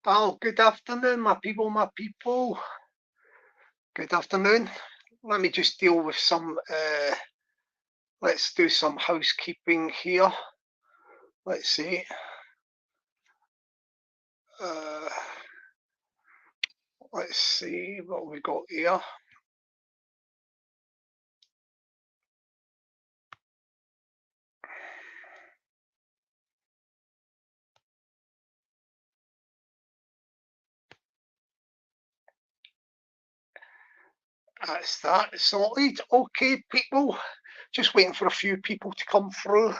Oh, good afternoon, my people, my people. Good afternoon. Let me just deal with some, let's do some housekeeping here. Let's see. Let's see what we got here. That's that sorted. Okay, people. Just waiting for a few people to come through.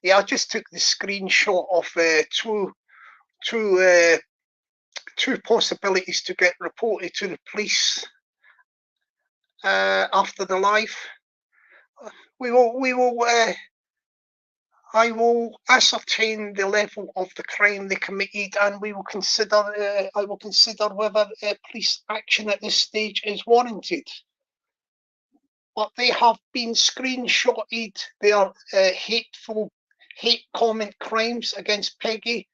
Yeah, I just took the screenshot of two possibilities to get reported to the police after the live. I will ascertain the level of the crime they committed, and we will consider. I will consider whether police action at this stage is warranted. But they have been screenshotted their hate comment crimes against Peggy,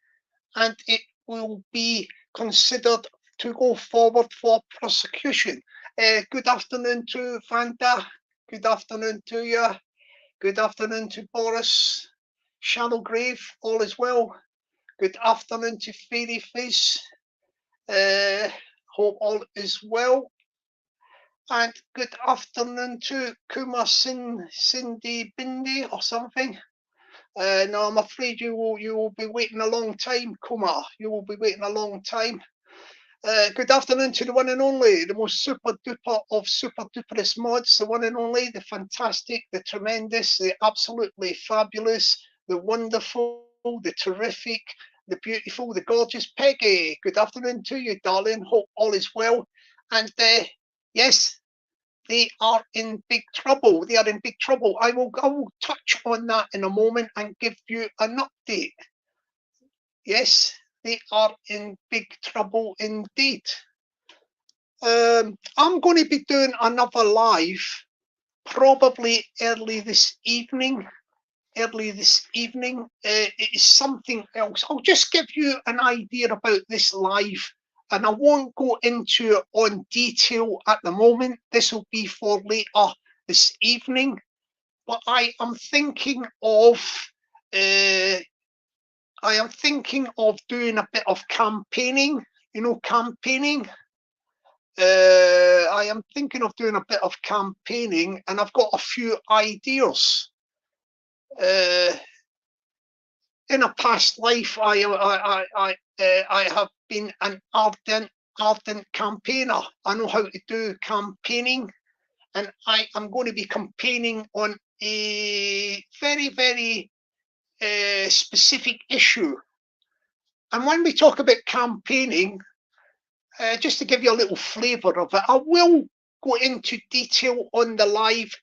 and it will be considered to go forward for prosecution. Good afternoon to Vanda. Good afternoon to you. Good afternoon to Boris. Shallow Grave, all is well. Good afternoon to Fairy Fizz. Hope all is well. And good afternoon to Kuma Cindy Bindi or something. No, I'm afraid you will be waiting a long time, Kuma. You will be waiting a long time. Good afternoon to the one and only, the most super duper of super duperest mods, the one and only, the fantastic, the tremendous, the absolutely fabulous, the wonderful, the terrific, the beautiful, the gorgeous Peggy. Good afternoon to you, darling. Hope all is well. And yes, they are in big trouble. They are in big trouble. I will touch on that in a moment and give you an update. Yes, they are in big trouble indeed. I'm going to be doing another live probably early this evening. It is something else. I'll just give you an idea about this live, and I won't go into it on detail at the moment. This will be for later this evening. But I am thinking of doing a bit of campaigning. You know, campaigning. I am thinking of doing a bit of campaigning, and I've got a few ideas. In a past life, I have been an ardent campaigner. I know how to do campaigning, and I am going to be campaigning on a very, very specific issue. And when we talk about campaigning, just to give you a little flavour of it, I will go into detail on the live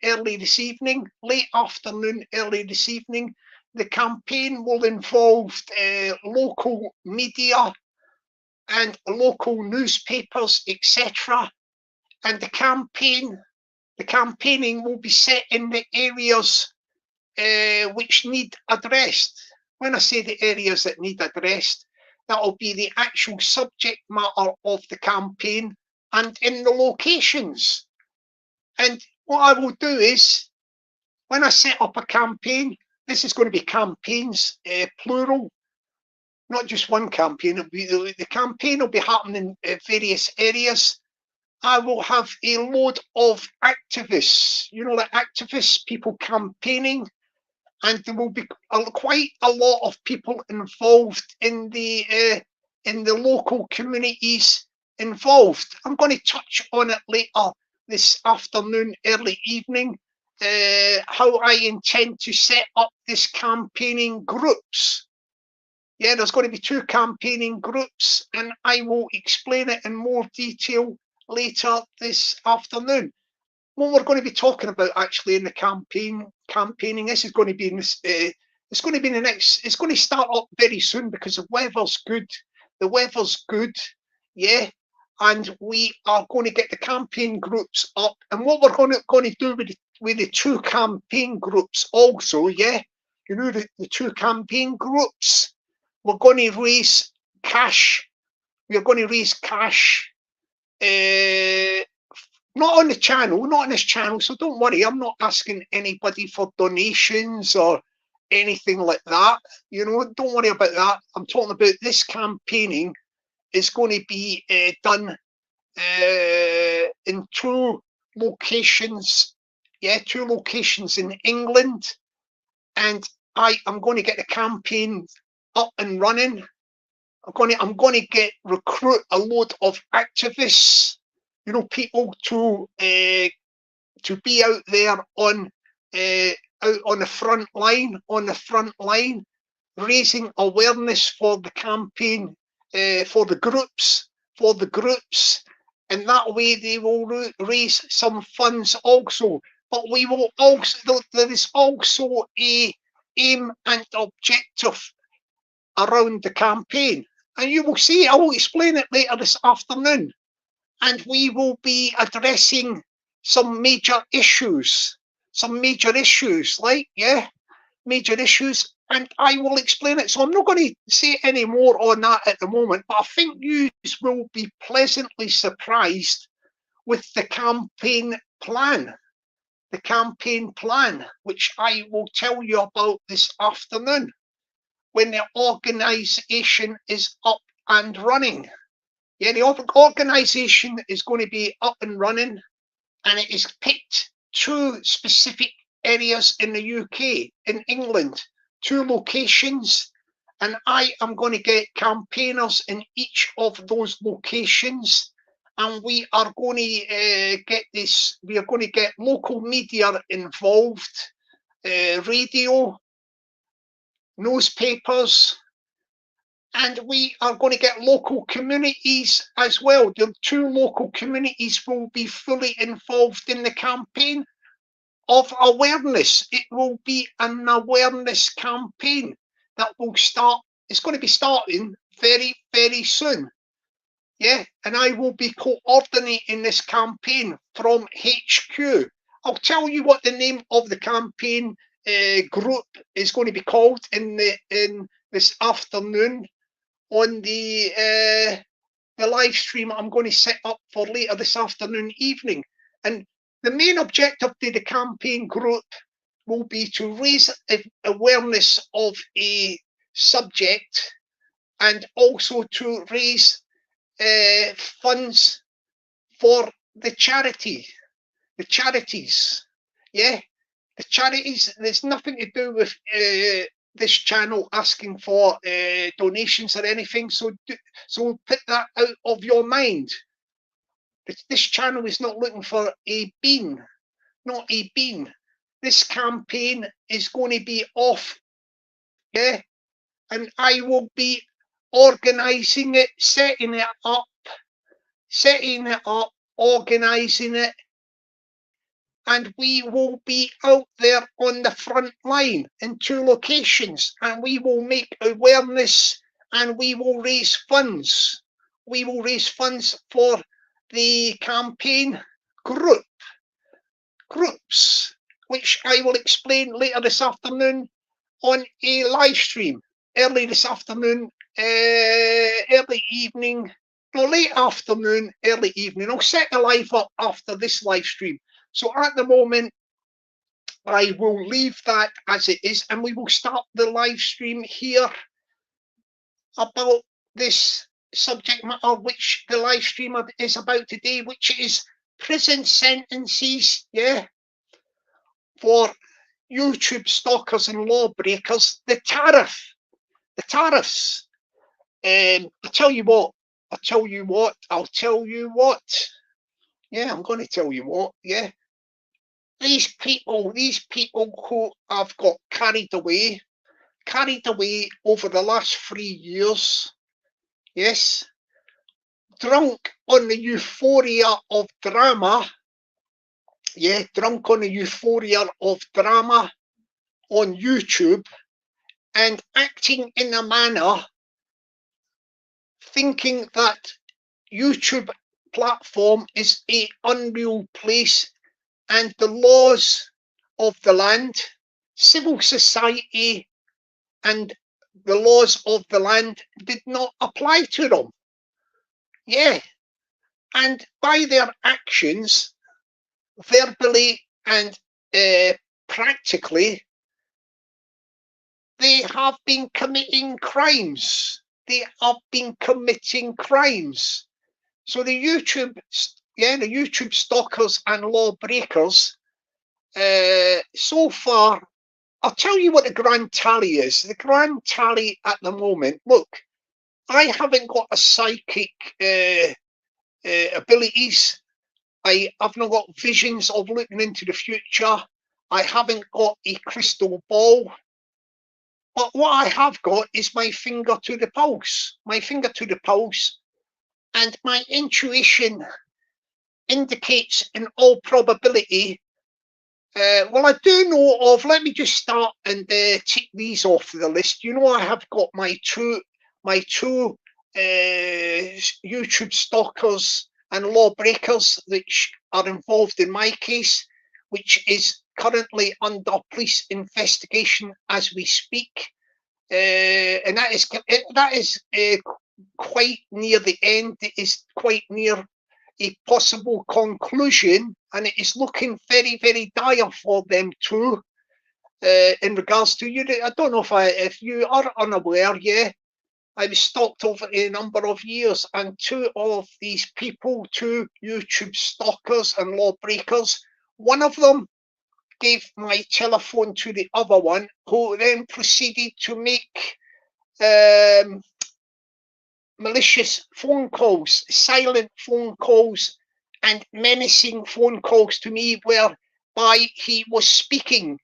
early this evening, late afternoon, early this evening. The campaign will involve local media and local newspapers, etc. And the campaigning will be set in the areas which need addressed. When I say the areas that need addressed, that will be the actual subject matter of the campaign and in the locations. And what I will do is, when I set up a campaign, this is going to be campaigns, plural, not just one campaign. The campaign will be happening in various areas. I will have a load of activists, you know, like activists, people campaigning, and there will be quite a lot of people involved in the local communities involved. I'm going to touch on it later this afternoon, early evening, how I intend to set up this campaigning groups. Yeah, there's going to be 2 campaigning groups, and I will explain it in more detail later this afternoon. What we're going to be talking about actually in the campaigning, this is going to be in this, it's going to start up very soon because the weather's good. The weather's good, yeah, and we are going to get the campaign groups up. And what we're going to do with the 2 campaign groups also, yeah, you know, the 2 campaign groups, we're going to raise cash. We are going to raise cash. Not on the channel, not on this channel. So don't worry. I'm not asking anybody for donations or anything like that. You know, don't worry about that. I'm talking about this campaigning is going to be done in 2 locations. Yeah, 2 locations in England, and I am going to get the campaign up and running. I'm going to recruit a load of activists, you know, people to be out there on the front line, raising awareness for the campaign, for the groups, and that way they will raise some funds also. But we will also, there is also a aim and objective around the campaign, and you will see. I will explain it later this afternoon, and we will be addressing some major issues, major issues, and I will explain it. So I'm not going to say any more on that at the moment, but I think you will be pleasantly surprised with the campaign plan, which I will tell you about this afternoon when the organisation is up and running. Yeah, the organisation is going to be up and running, and it is picked 2 specific areas in the UK, in England, 2 locations, and I am going to get campaigners in each of those locations, and we are going to get local media involved, radio, newspapers, and we are going to get local communities as well. The 2 local communities will be fully involved in the campaign of awareness. It will be an awareness campaign that will start. It's going to be starting very, very soon. Yeah, and I will be coordinating this campaign from HQ. I'll tell you what the name of the campaign group is going to be called in this afternoon on the live stream I'm going to set up for later this afternoon evening. And the main objective of the campaign group will be to raise awareness of a subject, and also to raise funds for the charities. Yeah, the charities. There's nothing to do with this channel asking for donations or anything, so put that out of your mind. This channel is not looking for a bean, not a bean. This campaign is going to be off, yeah, and I will be organising it, setting it up, organising it, and we will be out there on the front line in 2 locations, and we will make awareness, and we will raise funds. We will raise funds for the campaign groups, which I will explain later this afternoon on a live stream, early this afternoon, early evening, no, late afternoon, early evening. I'll set the live up after this live stream. So at the moment, I will leave that as it is, and we will start the live stream here about this subject matter, which the live stream is about today, which is prison sentences, yeah, for YouTube stalkers and lawbreakers. The tariffs. I'll tell you what. Yeah, I'm going to tell you what. Yeah, these people who have got carried away over the last 3 years. Yes, drunk on the euphoria of drama. Yeah, drunk on the euphoria of drama on YouTube, and acting in a manner, thinking that YouTube platform is an unreal place, and the laws of the land, civil society, and the laws of the land did not apply to them. Yeah. And by their actions, verbally and practically, they have been committing crimes. They have been committing crimes. So the YouTube Stalkers and Lawbreakers, so far, I'll tell you what the grand tally is. The grand tally at the moment, look, I haven't got a psychic abilities. I have not got visions of looking into the future. I haven't got a crystal ball. But what I have got is my finger to the pulse. My finger to the pulse. And my intuition indicates in all probability. Well, I do know of, let me just start and tick these off the list. You know, I have got my two YouTube Stalkers and Lawbreakers which are involved in my case, which is currently under police investigation as we speak, and that is quite near the end. It is quite near a possible conclusion, and it is looking very, very dire for them too. In regards to you, I don't know if you are unaware. Yeah, I was stalked over a number of years, and two of these people, two YouTube stalkers and lawbreakers, one of them gave my telephone to the other one, who then proceeded to make malicious phone calls, silent phone calls, and menacing phone calls to me, whereby he was speaking.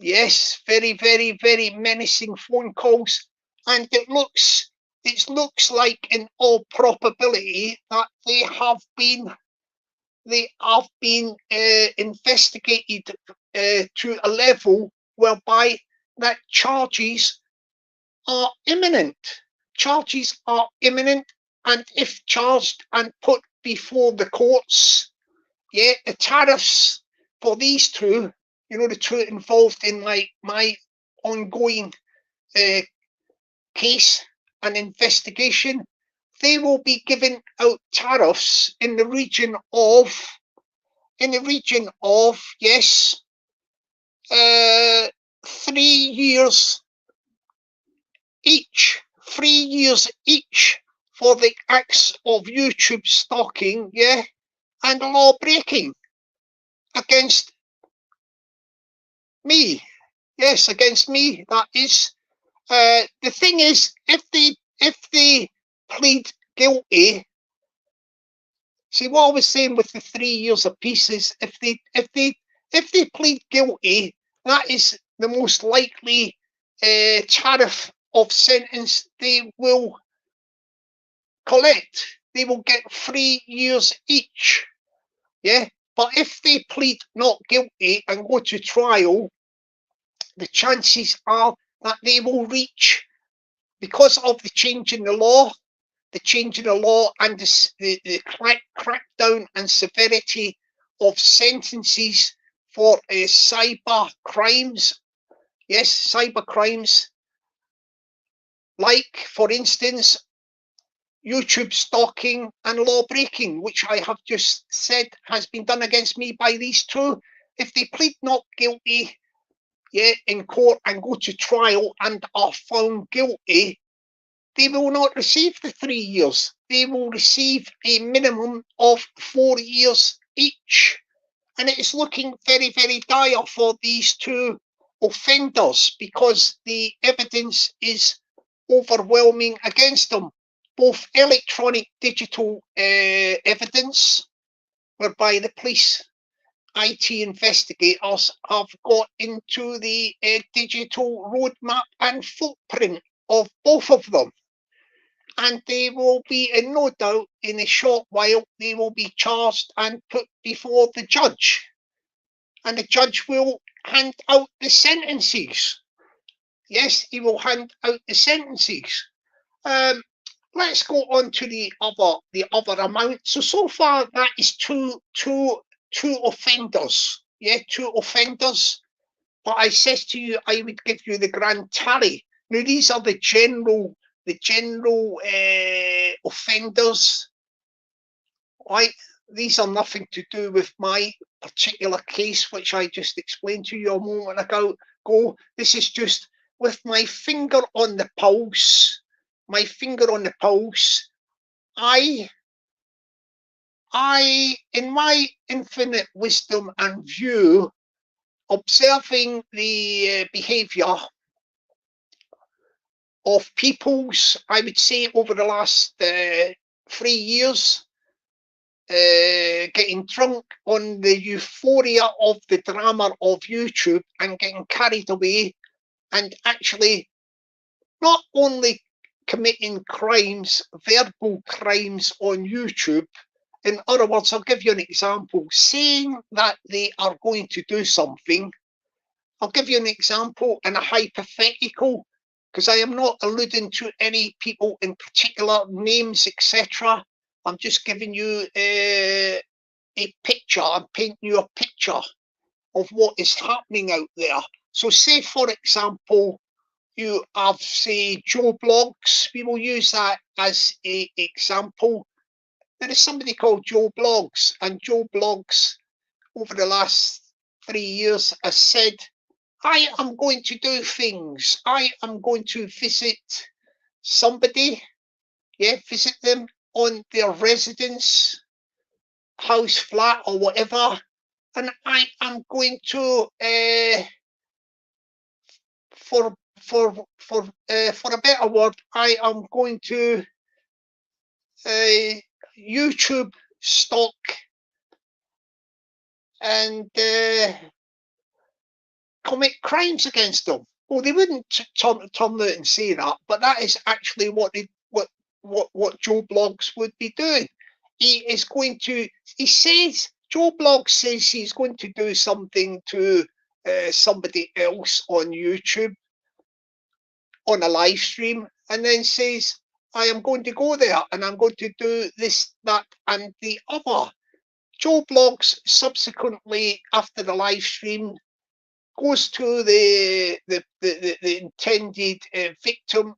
Yes, very, very, very menacing phone calls. And it looks like in all probability that they have been investigated to a level whereby that charges are imminent. Charges are imminent, and if charged and put before the courts, yeah, the tariffs for these two, you know, the two involved in my ongoing case and investigation, they will be giving out tariffs in the region of yes, 3 years each. 3 years each for the acts of YouTube stalking, yeah, and law breaking against me. Yes, against me. That is. The thing is, if they plead guilty, see what I was saying with the 3 years apiece is if they plead guilty, that is the most likely tariff of sentence they will collect. They will get 3 years each. Yeah, but if they plead not guilty and go to trial, the chances are that they will reach, because of the change in the law, and the crackdown and severity of sentences for cyber crimes. Yes, cyber crimes, like, for instance, YouTube stalking and law breaking, which I have just said has been done against me by these two. If they plead not guilty, yeah, in court and go to trial and are found guilty, they will not receive the 3 years. They will receive a minimum of 4 years each. And it is looking very, very dire for these two offenders because the evidence is overwhelming against them. Both electronic digital evidence, whereby the police IT investigators have got into the digital roadmap and footprint of both of them. And they will be, in no doubt, in a short while, they will be charged and put before the judge. And the judge will hand out the sentences. Yes, he will hand out the sentences. Let's go on to the other amount. So far, that is two offenders. Yeah, 2 offenders. But I says to you, I would give you the grand tally. Now, these are the general offenders, right? These are nothing to do with my particular case, which I just explained to you a moment ago. This is just with my finger on the pulse. My finger on the pulse. I, in my infinite wisdom and view, observing the behaviour of peoples, I would say, over the last 3 years, getting drunk on the euphoria of the drama of YouTube and getting carried away, and actually not only committing crimes, verbal crimes on YouTube. In other words, I'll give you an example. Saying that they are going to do something. I'll give you an example and a hypothetical, because I am not alluding to any people in particular, names, etc. I'm just giving you a picture. I'm painting you a picture of what is happening out there. So say, for example, you have, say, Joe Blogs. We will use that as an example. There is somebody called Joe Blogs, and Joe Blogs over the last 3 years has said, I am going to do things. I am going to visit somebody, visit them on their residence, house, flat, or whatever, and I am going to, for a better word, I am going to YouTube stalk and commit crimes against them. Well, they wouldn't turn out and say that, but that is actually what Joe Blogs would be doing. He is going to. He says, Joe Blogs says he's going to do something to somebody else on YouTube on a live stream, and then says, I am going to go there and I'm going to do this, that, and the other. Joe Blogs subsequently, after the live stream, goes to the intended victim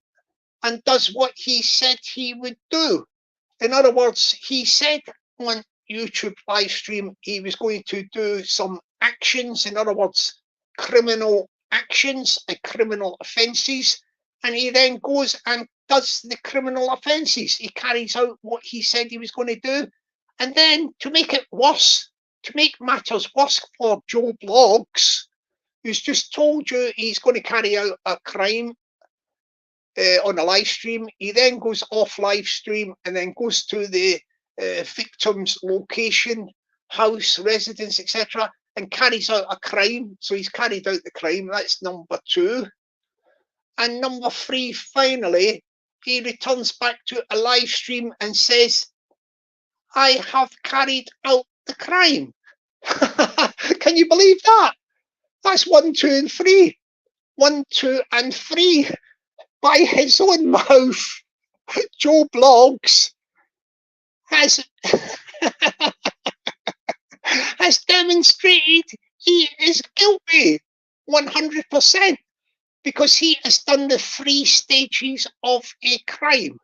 and does what he said he would do. In other words, he said on YouTube live stream he was going to do some actions, in other words, criminal actions and criminal offences, and he then goes and does the criminal offences. He carries out what he said he was going to do, and then to make it worse, to make matters worse for Joe Blogs, who's just told you he's going to carry out a crime on a live stream, he then goes off live stream and then goes to the victim's location, house, residence, etc., and carries out a crime. So he's carried out the crime. That's number 2. And number 3, finally, he returns back to a live stream and says, I have carried out the crime. Can you believe that? That's 1, 2, and 3. 1, 2, and 3. By his own mouth, Joe Blogs has demonstrated he is guilty 100%, because he has done the 3 stages of a crime.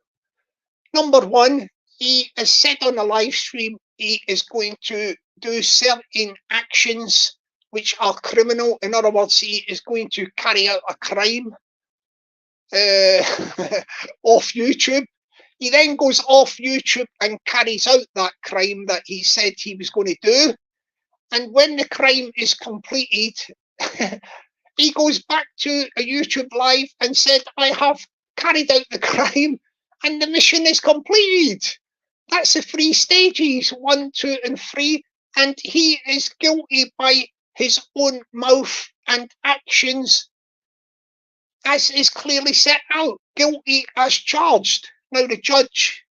Number 1, he has said on a live stream he is going to do certain actions which are criminal. In other words, he is going to carry out a crime off YouTube. He then goes off YouTube and carries out that crime that he said he was going to do. And when the crime is completed, he goes back to a YouTube live and said, I have carried out the crime and the mission is completed. That's the 3 stages, 1, 2, and 3. And he is guilty by his own mouth and actions, as is clearly set out, guilty as charged. Now the judge,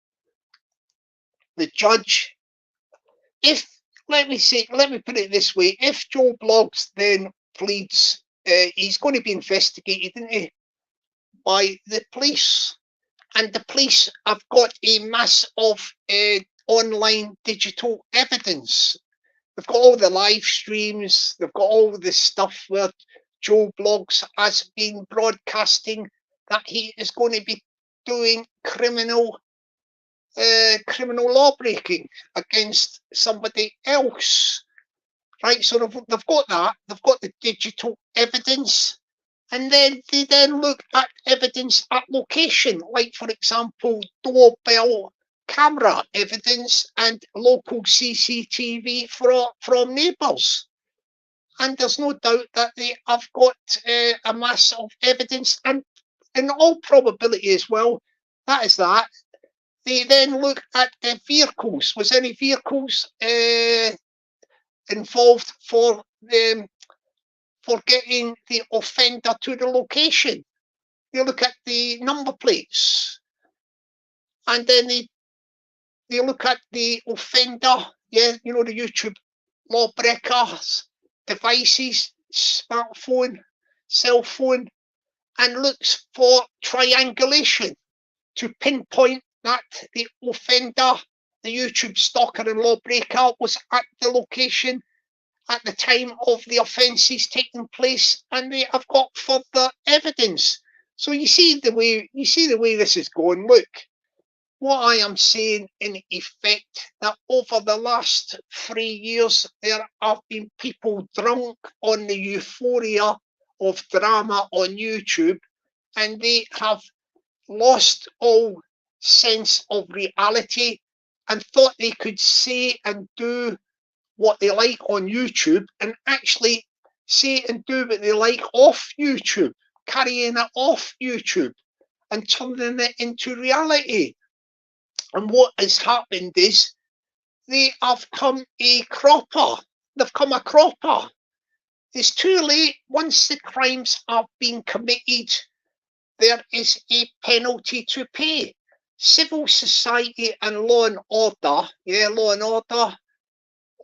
if, let me put it this way, if Joe Blogs then pleads, he's going to be investigated, isn't he, by the police, and the police have got a mass of online digital evidence. They've got all the live streams, they've got all the stuff where Joe Blogs has been broadcasting that he is going to be doing criminal law breaking against somebody else, right? So they've got that. They've got the digital evidence, and then they then look at evidence at location, like for example, doorbell camera evidence and local CCTV from neighbours. And there's no doubt that they have got a mass of evidence, and in all probability as well, that is that. They then look at the vehicles. Was any vehicles involved for getting the offender to the location? They look at the number plates, and then they look at the offender. Yeah, you know, the YouTube lawbreakers devices, smartphone, cell phone, and looks for triangulation to pinpoint that the offender, the YouTube stalker and lawbreaker, was at the location at the time of the offences taking place, and they have got further evidence. So you see the way this is going. Look, what I am saying in effect, that over the last 3 years there have been people drunk on the euphoria of drama on YouTube, and they have lost all sense of reality and thought they could say and do what they like on YouTube, and actually say and do what they like off YouTube, carrying it off YouTube and turning it into reality. And what has happened is they have come a cropper. They've come a cropper. It's too late. Once the crimes have been committed, there is a penalty to pay. Civil society and law and order, law and order,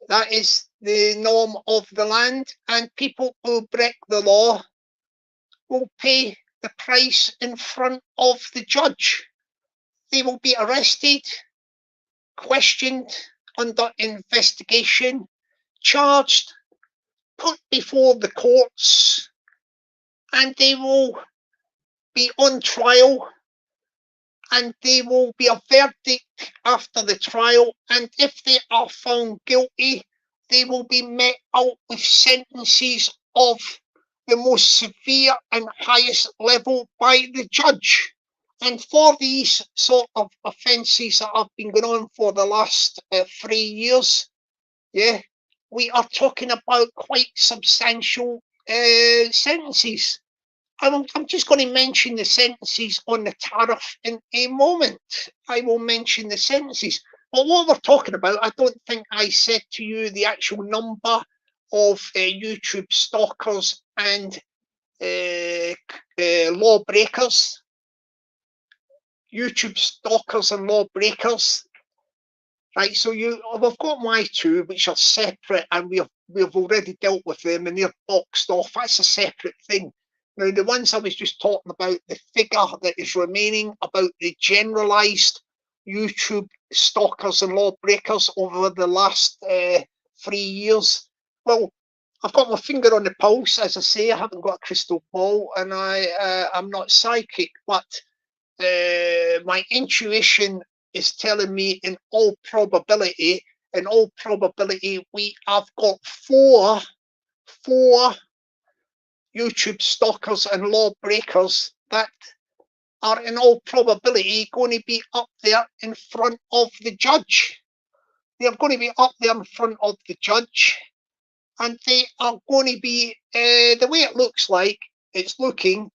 that is the norm of the land, and people who break the law will pay the price in front of the judge. They will be arrested, questioned, under investigation, charged, put before the courts, and they will be on trial, and there will be a verdict after the trial, and if they are found guilty, they will be met out with sentences of the most severe and highest level by the judge. And for these sort of offences that have been going on for the last 3 years, we are talking about quite substantial sentences. I'm just going to mention the sentences on the tariff in a moment. I will mention the sentences. But what we're talking about, I don't think I said to you the actual number of YouTube stalkers and lawbreakers. YouTube stalkers and lawbreakers. Right, so we've got my two, which are separate, and we've already dealt with them, and they're boxed off. That's a separate thing. Now, the ones I was just talking about, the figure that is remaining about the generalised YouTube stalkers and lawbreakers over the last 3 years. Well, I've got my finger on the pulse, as I say. I haven't got a crystal ball, and I'm not psychic, but my intuition is telling me in all probability, we have got four YouTube stalkers and lawbreakers that are in all probability going to be up there in front of the judge. They're going to be up there in front of the judge, and they are going to be, the way it looks like, it's looking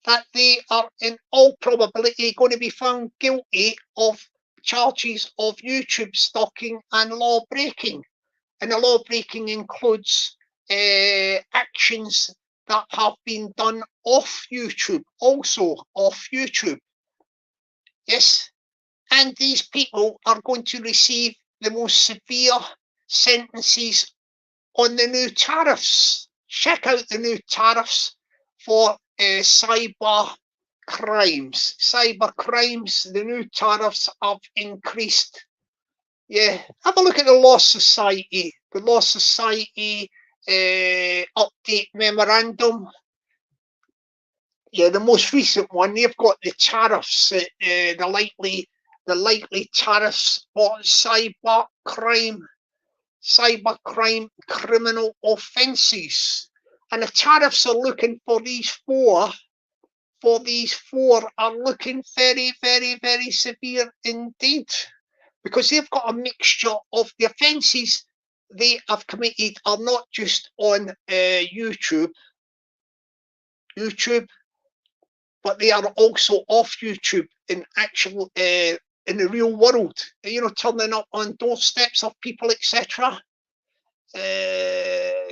that they are in all probability going to be found guilty of charges of YouTube stalking and law breaking. And the law breaking includes actions that have been done off YouTube, also off YouTube. Yes, and these people are going to receive the most severe sentences on the new tariffs. Check out the new tariffs for cyber crimes. Cyber crimes, the new tariffs have increased. Yeah, have a look at the Law Society. The Law Society update memorandum. Yeah, the most recent one, they've got the tariffs, the likely tariffs on cybercrime criminal offences. And the tariffs are looking for these four are looking very, very, very severe indeed, because they've got a mixture of the offences they have committed are not just on YouTube, but they are also off YouTube in actual in the real world. You know, turning up on doorsteps of people, etc.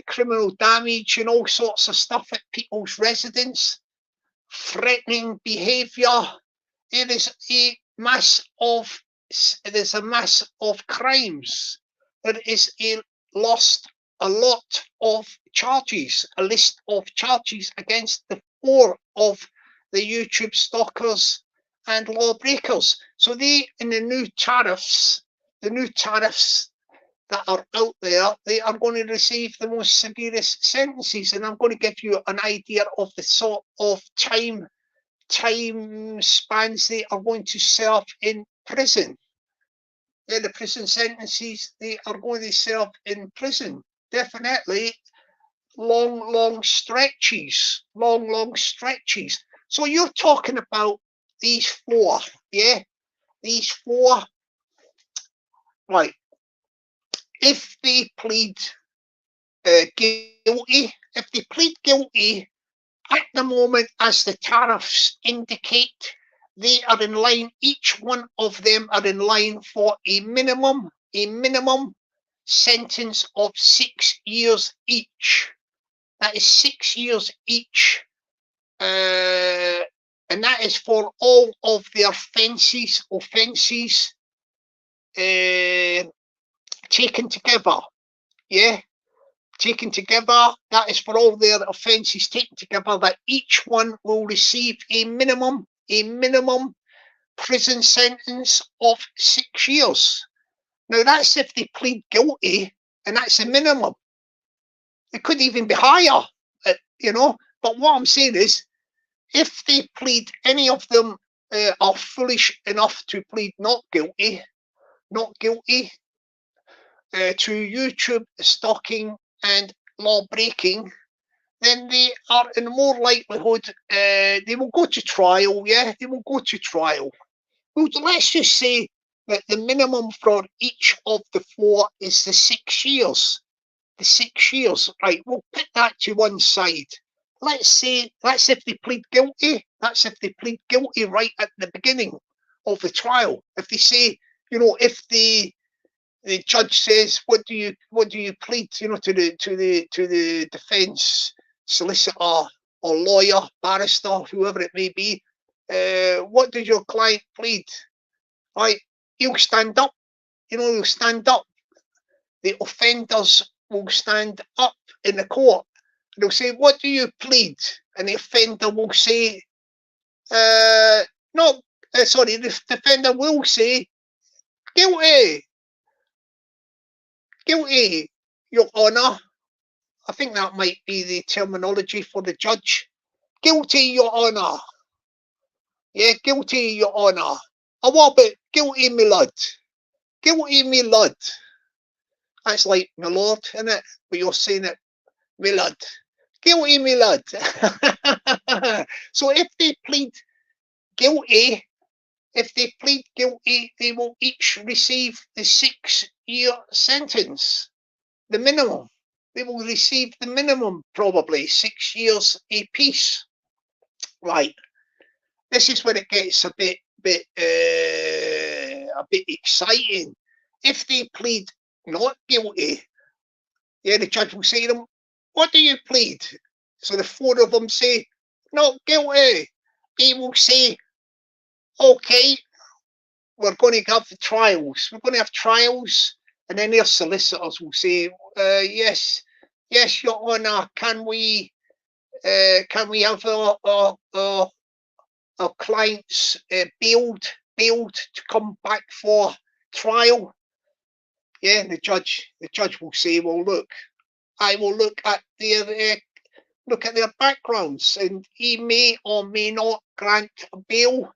Criminal damage and all sorts of stuff at people's residence. Threatening behaviour. There's a mass of crimes. There is a lot of charges, a list of charges against the four of the YouTube stalkers and lawbreakers. So they, in the new tariffs that are out there, they are going to receive the most severest sentences. And I'm going to give you an idea of the sort of time spans they are going to serve in prison. Yeah, the prison sentences they are going to serve in prison. Definitely long stretches. So you're talking about these four, yeah? These four, right. If they plead guilty, at the moment, as the tariffs indicate, they are in line, each one of them are in line for a minimum sentence of 6 years each. That is 6 years each. And that is for all of their offences taken together. Yeah, taken together. That is for all their offences taken together. That each one will receive a minimum prison sentence of 6 years. Now that's if they plead guilty, and that's a minimum. It could even be higher, you know. But what I'm saying is, if they plead, any of them are foolish enough to plead not guilty to YouTube stalking and law breaking, then they are in more likelihood they will go to trial. Yeah, they will go to trial. Well, let's just say that the minimum for each of the four is the 6 years. The 6 years, right? We'll put that to one side. Let's say that's if they plead guilty. That's if they plead guilty right at the beginning of the trial. If they say, you know, if the judge says, what do you plead, you know, to the defence solicitor or lawyer, barrister, whoever it may be, what did your client plead? Right, he'll stand up, you know, he'll stand up. The offenders will stand up in the court. They'll say, what do you plead? And the offender will say, the defender will say, guilty, Your Honour. I think that might be the terminology for the judge. Guilty, Your Honour. Yeah, guilty, Your Honour. Oh, what about guilty, my lord? Guilty, my lord. That's like my lord, isn't it? But you're saying it, my lord. Guilty, my lord. So if they plead guilty, they will each receive the 6-year sentence, the minimum. They will receive the minimum, probably 6 years apiece. Right. This is when it gets a bit exciting. If they plead not guilty, yeah, the judge will say to them, what do you plead? So the four of them say, not guilty. He will say, okay, we're going to have the trials. We're going to have trials. And then their solicitors will say, yes, Your Honour, can we have our clients bailed to come back for trial? Yeah, the judge will say, well, look, I will look at look at their backgrounds, and he may or may not grant bail.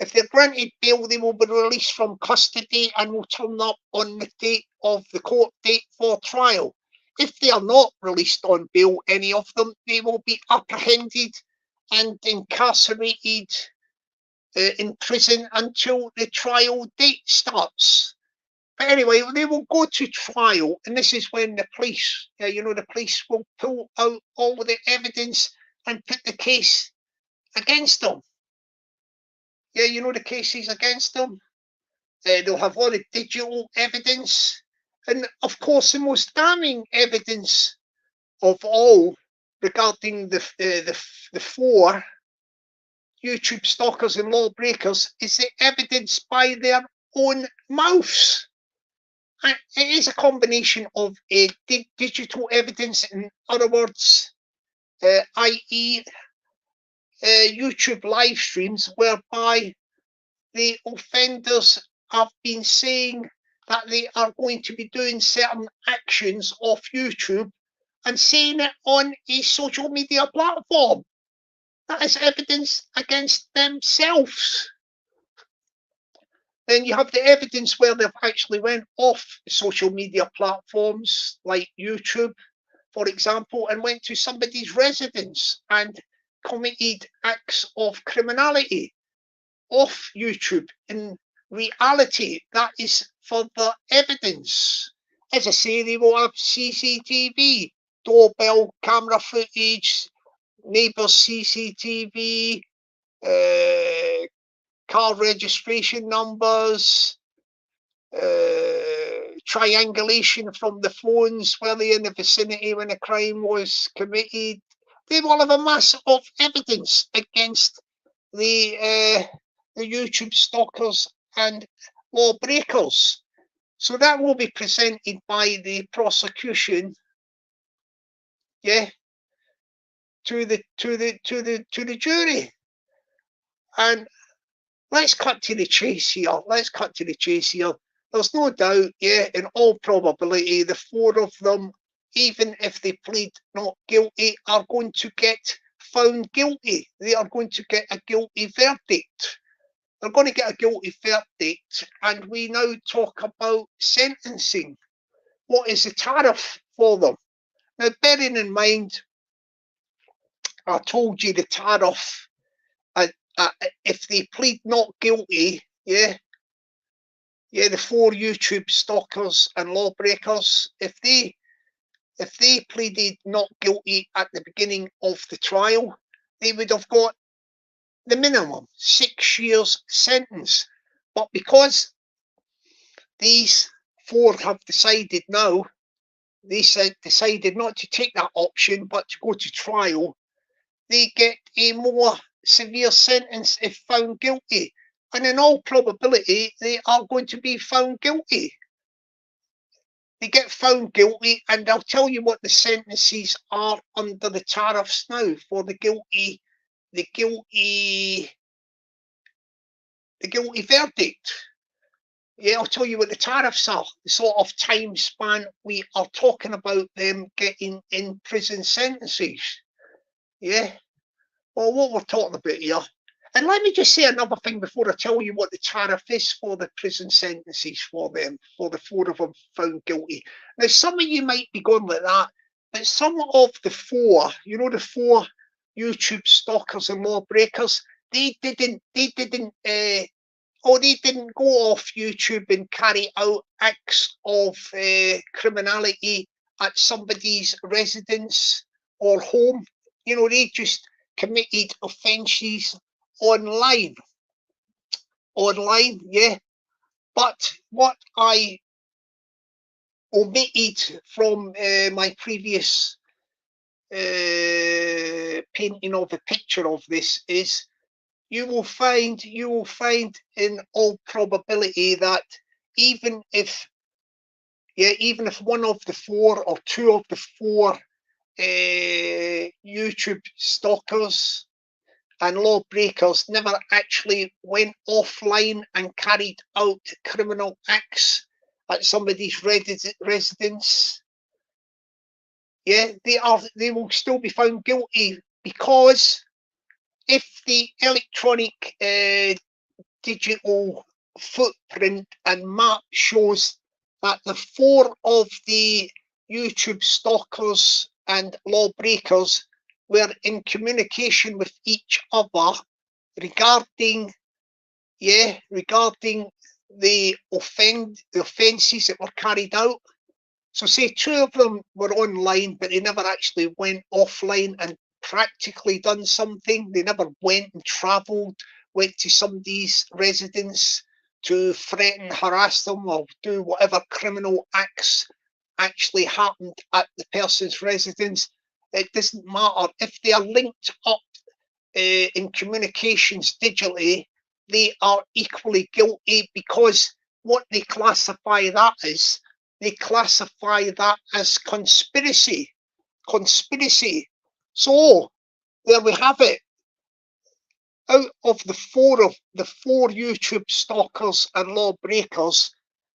If they're granted bail, they will be released from custody and will turn up on the date of the court date for trial. If they are not released on bail, any of them, they will be apprehended and incarcerated in prison until the trial date starts. But anyway, they will go to trial, and this is when the police, the police will pull out all the evidence and put the case against them. The cases against them. They'll have all the digital evidence, and of course, the most damning evidence of all regarding the four YouTube stalkers and lawbreakers is the evidence by their own mouths. And it is a combination of digital evidence, in other words, i.e., YouTube live streams, whereby the offenders have been saying that they are going to be doing certain actions off YouTube and saying it on a social media platform. That is evidence against themselves. Then you have the evidence where they've actually went off social media platforms like YouTube, for example, and went to somebody's residence and committed acts of criminality off YouTube. In reality, that is further evidence. As I say, they will have CCTV, doorbell camera footage, neighbours CCTV, car registration numbers, triangulation from the phones, were they in the vicinity when a crime was committed. They will have a mass of evidence against the YouTube stalkers and lawbreakers. So that will be presented by the prosecution, to the jury. And let's cut to the chase here. There's no doubt, in all probability, the four of them, even if they plead not guilty, are going to get found guilty. They are going to get a guilty verdict. They're going to get a guilty verdict, and we now talk about sentencing. What is the tariff for them? Now, bearing in mind, I told you the tariff, if they plead not guilty, the four YouTube stalkers and lawbreakers, if they pleaded not guilty at the beginning of the trial, they would have got the minimum 6 years sentence. But because these four have decided now, decided not to take that option but to go to trial, they get a more severe sentence if found guilty. And in all probability, they are going to be found guilty. They get found guilty, and I'll tell you what the sentences are under the tariffs now for the guilty verdict. I'll tell you what the tariffs are, the sort of time span we are talking about them getting in prison sentences. Well, what we're talking about here. And let me just say another thing before I tell you what the tariff is for the prison sentences for them, for the four of them found guilty. Now, some of you might be going like that, but some of the four, the four YouTube stalkers and lawbreakers, they didn't go off YouTube and carry out acts of criminality at somebody's residence or home. They just committed offences online. But what I omitted from my previous painting of a picture of this is you will find in all probability that even if one of the four or two of the four YouTube stalkers and lawbreakers never actually went offline and carried out criminal acts at somebody's residence, Yeah, they will still be found guilty, because if the electronic digital footprint and map shows that the 4 of the YouTube stalkers and lawbreakers were in communication with each other regarding the offences that were carried out. So say 2 of them were online, but they never actually went offline and practically done something. They never went and travelled, went to somebody's residence to threaten, harass them, or do whatever criminal acts actually happened at the person's residence. It doesn't matter. If they are linked up in communications digitally, they are equally guilty, because what they classify that as, they classify that as conspiracy. So there we have it. Out of the four YouTube stalkers and lawbreakers,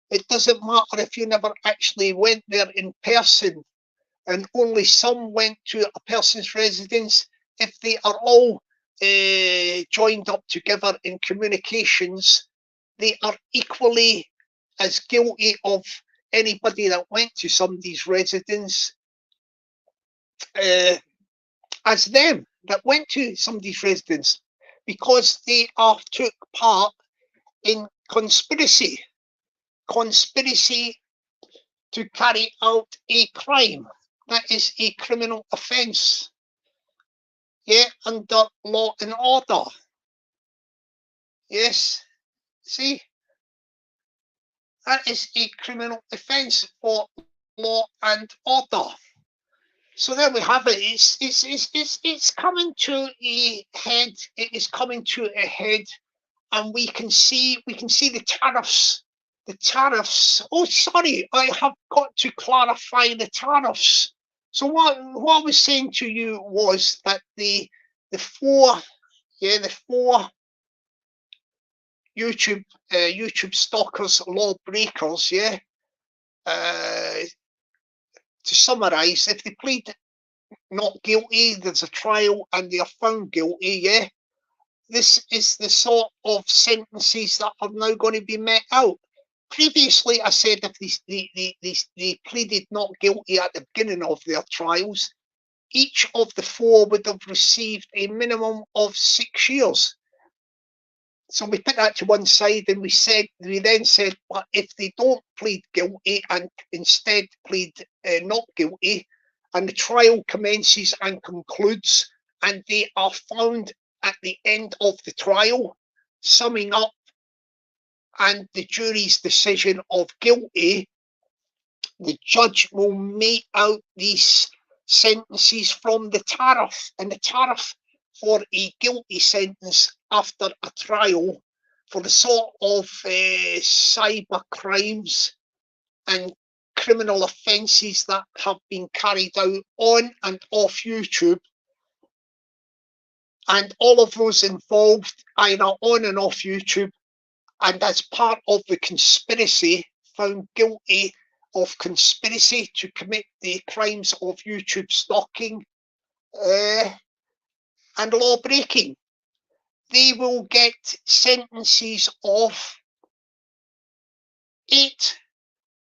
it doesn't matter if you never actually went there in person, and only some went to a person's residence. If they are all joined up together in communications, they are equally as guilty of anybody that went to somebody's residence as them that went to somebody's residence, because they are took part in conspiracy to carry out a crime. That is a criminal offence, under law and order. Yes, see, that is a criminal offence for law and order. So there we have it. It's coming to a head. It is coming to a head, and we can see the tariffs. The tariffs. Oh, sorry, I have got to clarify the tariffs. So what I was saying to you was that the 4 YouTube stalkers, lawbreakers, to summarise, if they plead not guilty, there's a trial and they are found guilty, this is the sort of sentences that are now going to be met out. Previously, I said if they pleaded not guilty at the beginning of their trials, each of the 4 would have received a minimum of 6 years. So we put that to one side, and we then said, but if they don't plead guilty and instead plead not guilty, and the trial commences and concludes, and they are found at the end of the trial, summing up, and the jury's decision of guilty, the judge will mete out these sentences from the tariff, and the tariff for a guilty sentence after a trial for the sort of cyber crimes and criminal offences that have been carried out on and off YouTube, and all of those involved either on and off YouTube, and as part of the conspiracy, found guilty of conspiracy to commit the crimes of YouTube stalking and law breaking, they will get sentences of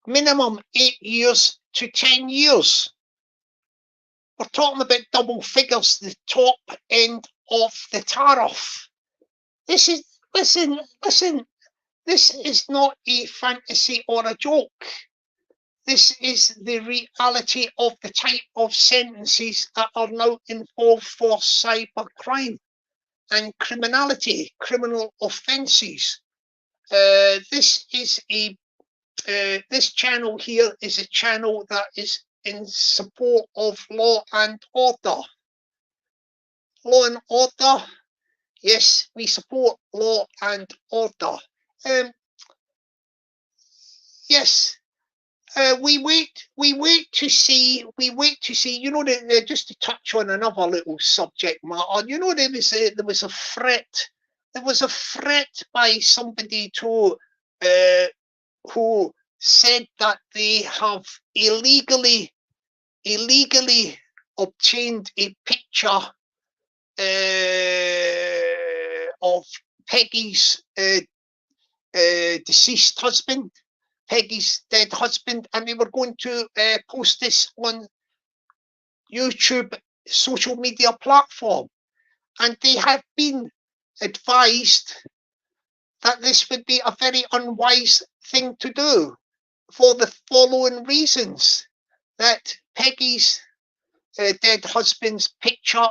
minimum 8 years to 10 years. We're talking about double figures, the top end of the tariff. This is, listen, this is not a fantasy or a joke. This is the reality of the type of sentences that are now involved for cybercrime and criminality, criminal offences. This channel here is a channel that is in support of law and order. Law and order, yes, we support law and order. Yes. We wait to see, you know, just to touch on another little subject matter, you know, there was a threat by somebody to who said that they have illegally illegally obtained a picture of Peggy's deceased husband, Peggy's dead husband, and they were going to post this on YouTube social media platform. And they have been advised that this would be a very unwise thing to do for the following reasons: that Peggy's dead husband's picture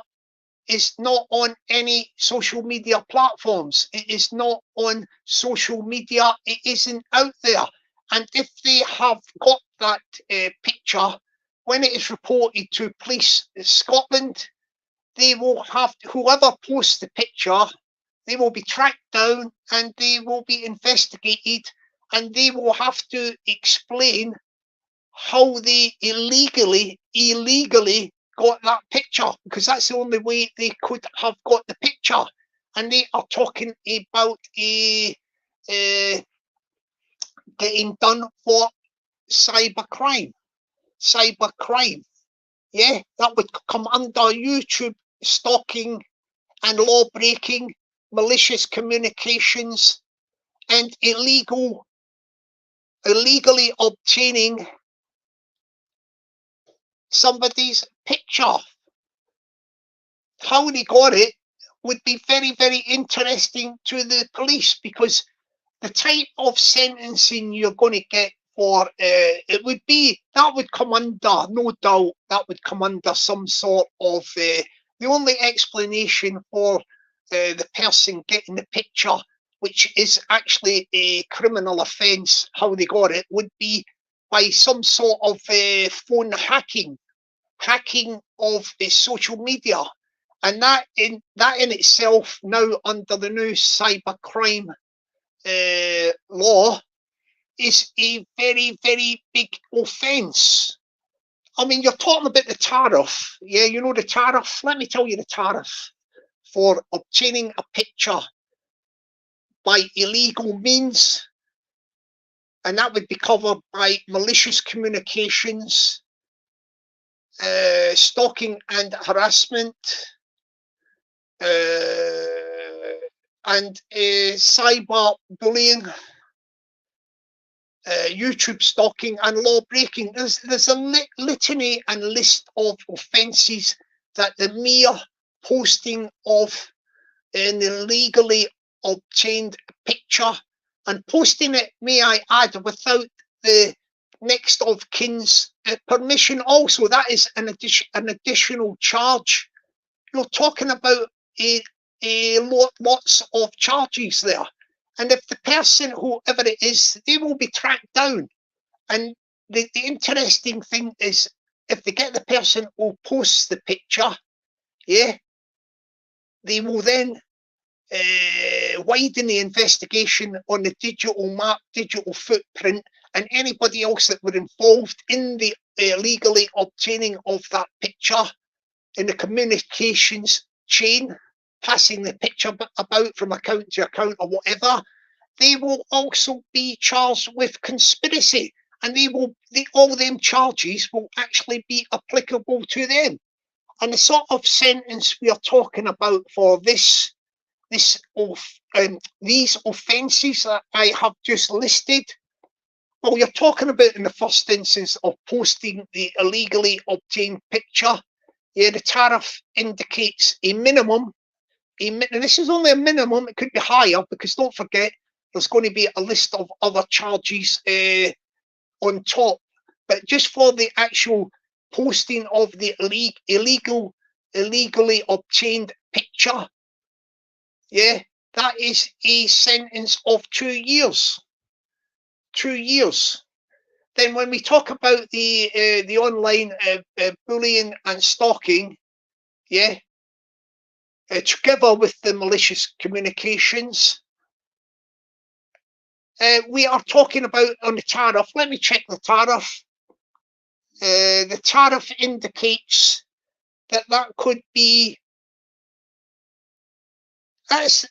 is not on any social media platforms. It is not on social media. It isn't out there. And if they have got that picture, when it is reported to police in Scotland, they will have to, whoever posts the picture, they will be tracked down and they will be investigated, and they will have to explain how they illegally got that picture, because that's the only way they could have got the picture. And they are talking about getting done for cybercrime. Yeah, that would come under YouTube stalking and law breaking, malicious communications, and illegally obtaining somebody's picture. How they got it would be very, very interesting to the police, because the type of sentencing you're going to get for it would be, that would come under, no doubt, that would come under some sort of the only explanation for the person getting the picture, which is actually a criminal offence, how they got it, would be by some sort of phone hacking of social media. And that in itself, now under the new cybercrime law, is a very, very big offence. I mean, you're talking about the tariff. Yeah, you know the tariff. Let me tell you the tariff for obtaining a picture by illegal means, and that would be covered by malicious communications, stalking and harassment, and cyber bullying, YouTube stalking and law breaking. There's a litany and list of offences that the mere posting of an illegally obtained picture, and posting it, may I add, without the next of kin's permission also, that is an additional charge. You're talking about lots of charges there. And if the person, whoever it is, they will be tracked down. And the interesting thing is, if they get the person who posts the picture, yeah, they will then widen the investigation on the digital map, digital footprint, and anybody else that were involved in the illegally obtaining of that picture in the communications chain, passing the picture about from account to account or whatever. They will also be charged with conspiracy, and all them charges will actually be applicable to them. And the sort of sentence we are talking about for these offences that I have just listed, well, you're talking about, in the first instance, of posting the illegally obtained picture. Yeah, the tariff indicates a minimum. And this is only a minimum. It could be higher, because don't forget, there's going to be a list of other charges on top. But just for the actual posting of the illegally obtained picture, yeah, that is a sentence of 2 years. 2 years. Then when we talk about the online bullying and stalking, yeah, together with the malicious communications, we are talking about on the tariff. Let me check the tariff. The tariff indicates that could be, it's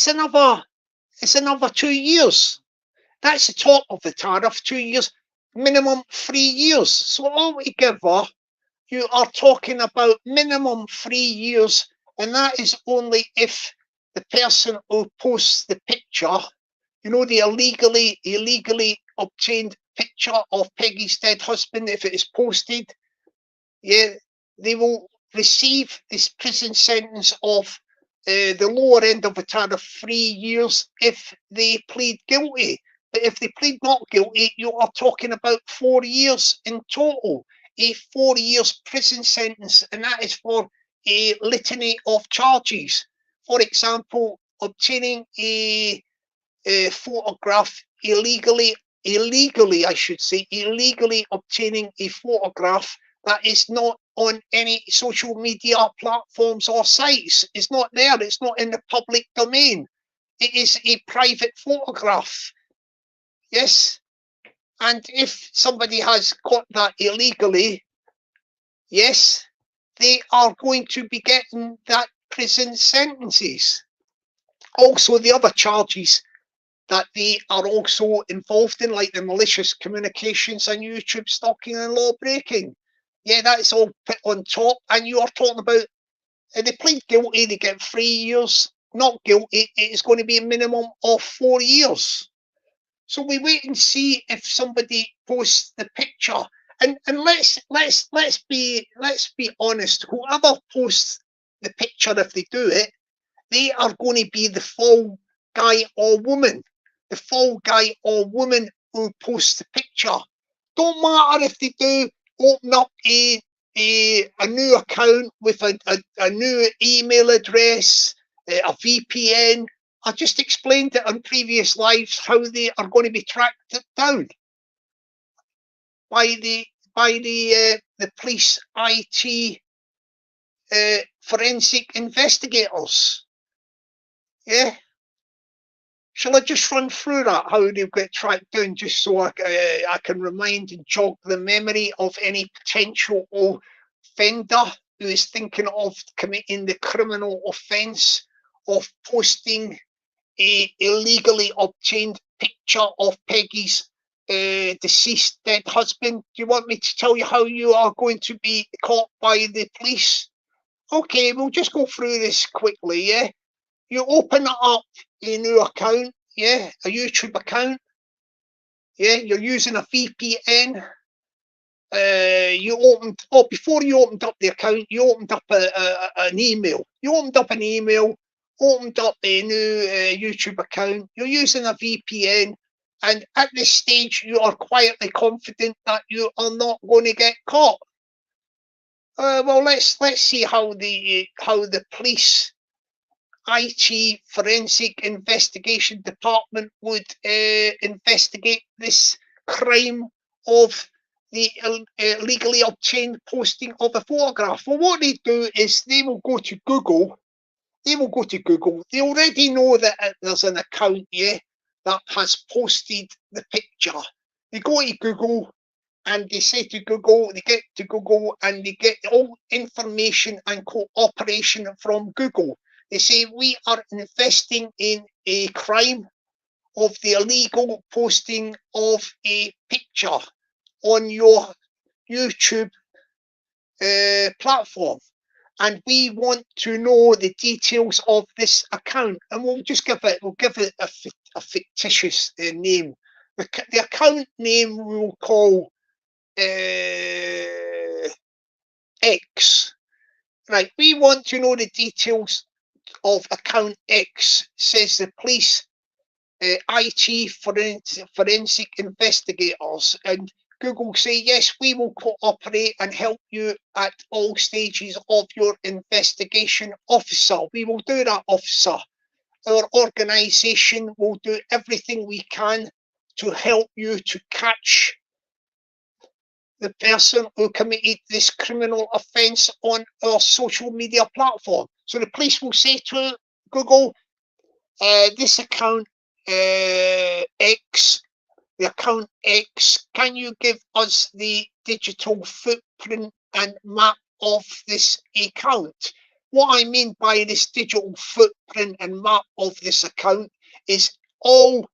another 2 years. That's the top of the tariff, 2 years. minimum 3 years. So altogether, you are talking about minimum 3 years, and that is only if the person who posts the picture, you know, the illegally obtained picture of Peggy's dead husband, if it is posted, yeah, they will receive this prison sentence of the lower end of the tariff, 3 years, if they plead guilty. But if they plead not guilty, you are talking about 4 years in total, a 4 years prison sentence, and that is for a litany of charges. For example, obtaining a photograph illegally, I should say, illegally obtaining a photograph that is not on any social media platforms or sites. It's not there. It's not in the public domain. It is a private photograph. Yes. And if somebody has got that illegally, yes, they are going to be getting that prison sentences. Also, the other charges that they are also involved in, like the malicious communications and YouTube stalking and law breaking. Yeah, that's all put on top. And you are talking about, they plead guilty, they get 3 years. Not guilty, it is going to be a minimum of 4 years. So we wait and see if somebody posts the picture. And let's be honest. Whoever posts the picture, if they do it, they are going to be the fall guy or woman. The fall guy or woman who posts the picture. Don't matter if they do open up a new account with a new email address, a VPN. I just explained it on previous lives how they are going to be tracked down by the police IT forensic investigators. Yeah. Shall I just run through that, how they'll get tracked down, just so I can remind and jog the memory of any potential offender who is thinking of committing the criminal offence of posting a illegally obtained picture of Peggy's deceased dead husband. Do you want me to tell you how you are going to be caught by the police? Okay, we'll just go through this quickly, yeah? You open up a new account, yeah, a YouTube account, yeah, you're using a VPN. Before you opened up the account, you opened up an email. You opened up an email, opened up a new YouTube account. You're using a VPN, and at this stage, you are quietly confident that you are not going to get caught. Well, let's see how the police IT forensic investigation department would investigate this crime of the legally obtained posting of a photograph. Well, what they do is they will go to Google. They already know that there's an account, yeah, that has posted the picture. They go to Google and they say to Google, they get to Google and they get all information and cooperation from Google. They say, we are investing in a crime of the illegal posting of a picture on your YouTube platform. And we want to know the details of this account. And we'll give it a fictitious name. The account name we'll call X. Right, we want to know the details of account X, says the police IT forensic investigators, and Google say, yes, we will cooperate and help you at all stages of your investigation, officer. We will do that, officer. Our organisation will do everything we can to help you to catch the person who committed this criminal offence on our social media platform. So the police will say to Google, this account X, the account X, can you give us the digital footprint and map of this account? What I mean by this digital footprint and map of this account is all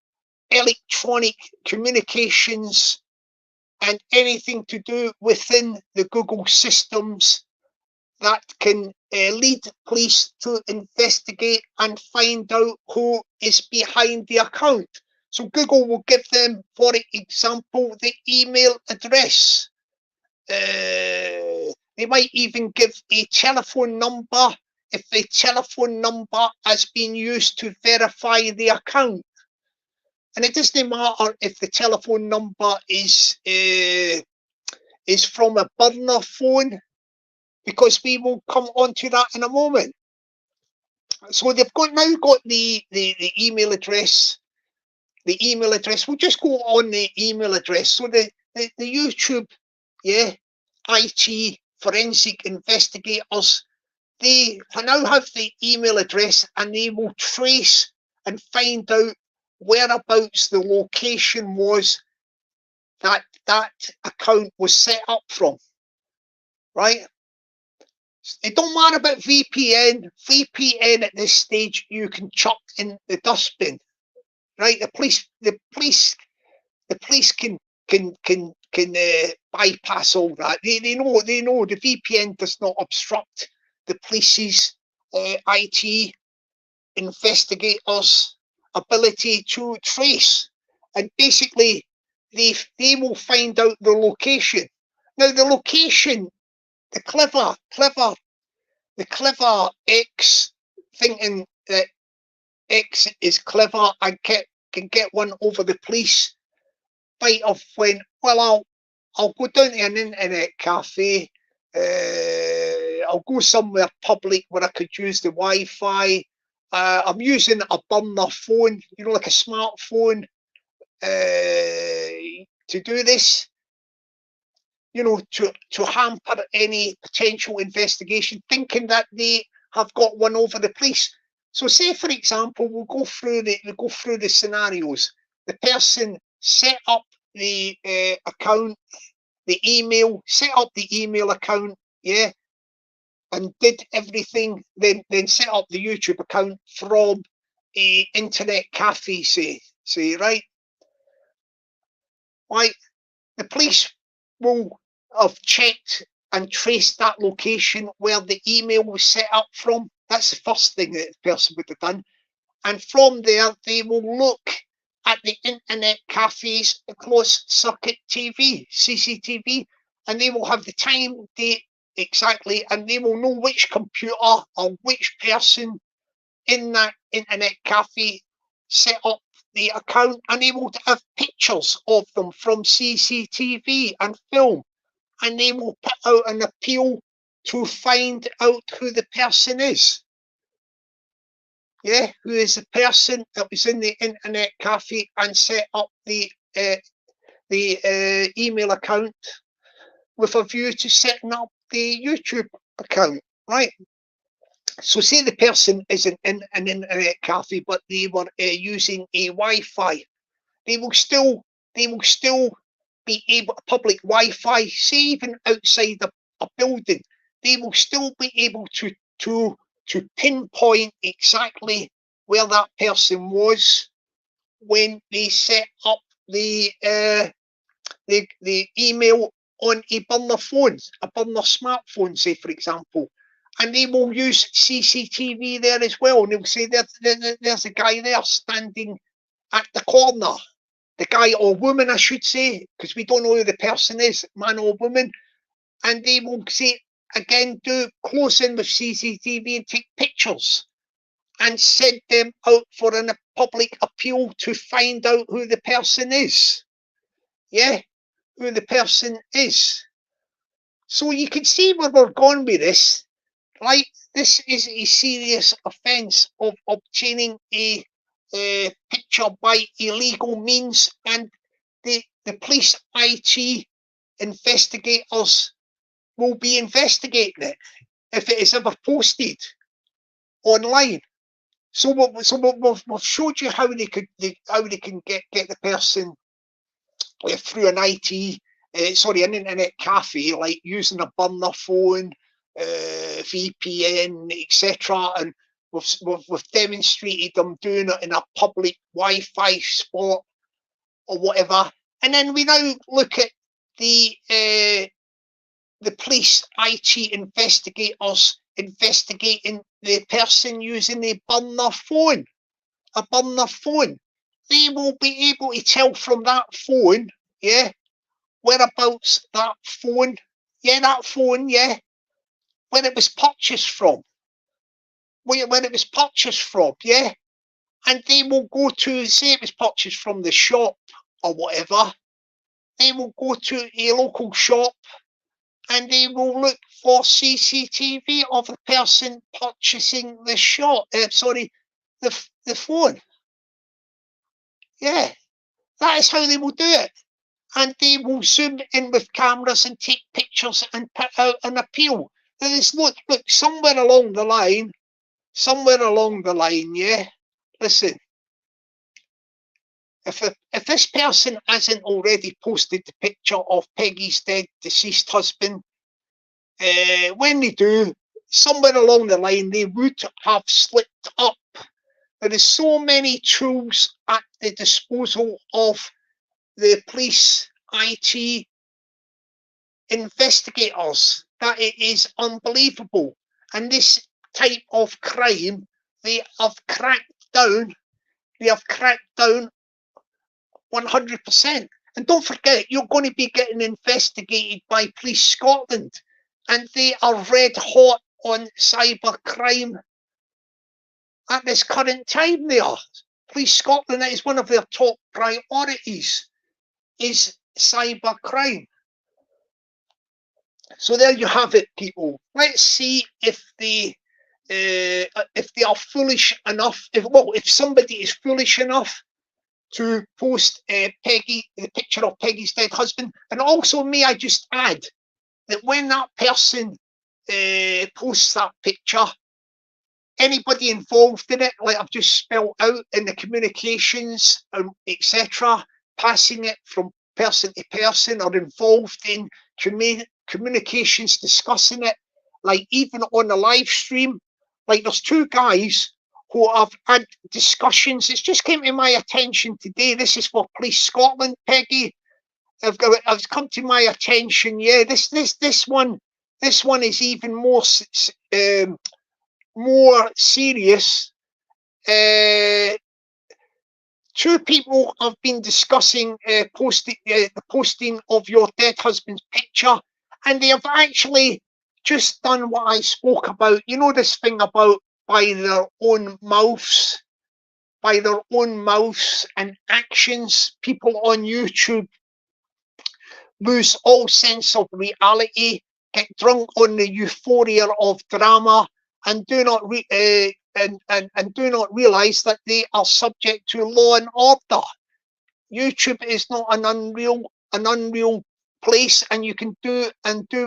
electronic communications and anything to do within the Google systems that can lead police to investigate and find out who is behind the account. So Google will give them, for example, the email address. They might even give a telephone number if the telephone number has been used to verify the account. And it doesn't matter if the telephone number is from a burner phone, because we will come on to that in a moment. So they've now got the email address. The email address. We'll just go on the email address. So the YouTube, IT forensic investigators, they now have the email address, and they will trace and find out whereabouts the location was that account was set up from, right? It don't matter about VPN. VPN at this stage you can chuck in the dustbin, right? The police can bypass all that. They know the VPN does not obstruct the police's IT investigators' ability to trace, and basically they will find out the location. Now the location, the clever X thinking that X is clever and can get one over the police, might have went, well, I'll go down to an internet cafe, I'll go somewhere public where I could use the Wi-Fi. I'm using a burner phone, like a smartphone, to do this, to hamper any potential investigation, thinking that they have got one over the police. So say, for example, we'll go through the scenarios. The person set up the account, set up the email account, and did everything, then set up the YouTube account from a internet cafe, say, right? Right, the police will have checked and traced that location where the email was set up from. That's the first thing that the person would have done. And from there, they will look at the internet cafes, closed circuit TV, CCTV, and they will have the time, date exactly, and they will know which computer or which person in that internet cafe set up the account, and they will have pictures of them from CCTV and film, and they will put out an appeal to find out who the person is. Who is the person that was in the internet cafe and set up the email account with a view to setting up the YouTube account, right? So say the person isn't in an internet cafe, but they were using a Wi-Fi. They will still be able, public Wi-Fi, say even outside a building, they will still be able to pinpoint exactly where that person was when they set up the email on a burner phone, a burner smartphone, say, for example. And they will use CCTV there as well. And they'll say there's a guy there standing at the corner. The guy or woman, I should say, because we don't know who the person is, man or woman. And they will say, again, do close in with CCTV and take pictures and send them out for a public appeal to find out who the person is. Who the person is. So you can see where we're going with this. Right, this is a serious offence of obtaining a picture by illegal means, and the police IT investigators will be investigating it if it is ever posted online. So we've showed you how they can get the person through an an internet cafe, like using a burner phone, VPN, etc., and we've demonstrated them doing it in a public Wi-Fi spot or whatever. And then we now look at the police IT investigators investigating the person using a burner phone. They will be able to tell from that phone, yeah, whereabouts that phone, where it was purchased from, yeah. And they will go to, say it was purchased from the shop or whatever, they will go to a local shop and they will look for CCTV of the person purchasing the the phone. Yeah, that is how they will do it. And they will zoom in with cameras and take pictures and put out an appeal. There is look, somewhere along the line, yeah. Listen, if this person hasn't already posted the picture of Peggy's dead deceased husband, when they do, somewhere along the line, they would have slipped up. There is so many tools at the disposal of the police IT investigators that it is unbelievable. And this type of crime, they have cracked down 100%. And don't forget, you're going to be getting investigated by Police Scotland, and they are red hot on cyber crime at this current time. They are. Police Scotland, that is one of their top priorities, is cyber crime. So there you have it, people. Let's see if they are foolish enough. If somebody is foolish enough to post the picture of Peggy's dead husband. And also, may I just add that when that person posts that picture, anybody involved in it, like I've just spelled out in the communications, etc., passing it from person to person, or involved in communications discussing it, like even on the live stream, like there's two guys who have had discussions. It's just came to my attention today. This is for Police Scotland, Peggy. It's come to my attention. Yeah, this one is even more serious. Two people have been discussing the posting of your dead husband's picture, and they have actually just done what I spoke about. You know, this thing about by their own mouths and actions, people on YouTube lose all sense of reality, get drunk on the euphoria of drama, and do not realize that they are subject to law and order. YouTube is not an unreal place, and you can do